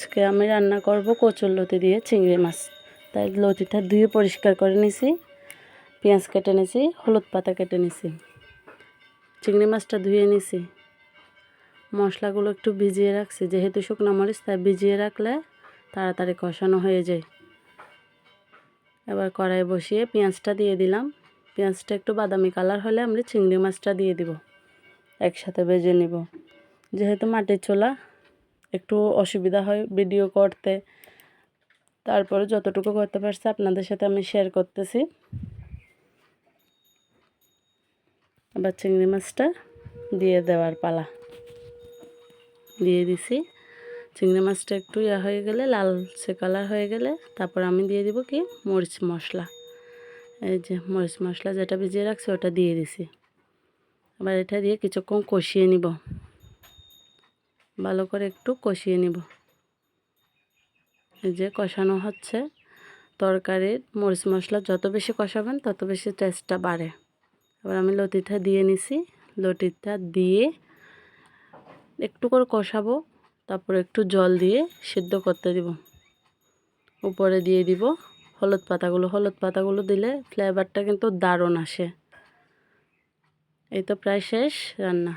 আজকে আমি রান্না করব কচুরলতি দিয়ে চিংড়ি মাছ। তাই লতিটা ধুয়ে পরিষ্কার করে নিছি, পেঁয়াজ কেটে নিছি, হলুদ পাতা কেটে নিছি, চিংড়ি মাছটা ধুয়ে নিছি। মশলাগুলো একটু ভিজিয়ে রাখছি, যেহেতু শুকনো মরিচ তাই ভিজিয়ে রাখলে তাড়াতাড়ি কষানো হয়ে যায়। এবার কড়াই বসিয়ে পেঁয়াজটা দিয়ে দিলাম। পেঁয়াজটা একটু বাদামি কালার হলে আমরা চিংড়ি মাছটা দিয়ে দিব, একসাথে ভেজে নিব। যেহেতু মাটির চুলা একটু অসুবিধা হয় ভিডিও করতে, তারপরে যতটুকু করতে পারছি আপনাদের সাথে আমি শেয়ার করতেছি। আবার চিংড়ি মাছটা দিয়ে দেওয়ার পালা, দিয়ে দিছি। চিংড়ি মাছটা একটু হয়ে গেলে, লালচে কালার হয়ে গেলে তারপর আমি দিয়ে দিব কি মরিচ মশলা। এই যে মরিচ মশলা যেটা ভিজিয়ে রাখছি ওটা দিয়ে দিছি। আবার এটা দিয়ে কিছুক্ষণ কষিয়ে নিব, ভালো করে একটু কষিয়ে নিব। এই যে কষানো হচ্ছে। তরকারির মরিচ মশলা যত বেশি কষাবেন তত বেশি টেস্টটা বাড়ে। এবার আমি লতিটা দিয়ে নিছি, লতিটা দিয়ে একটু করে কষাবো, তারপর একটু জল দিয়ে সিদ্ধ করতে দিব। উপরে দিয়ে দিব হলুদ পাতাগুলো দিলে ফ্লেভারটা কিন্তু দারুণ আসে। এই তো প্রায় শেষ রান্না।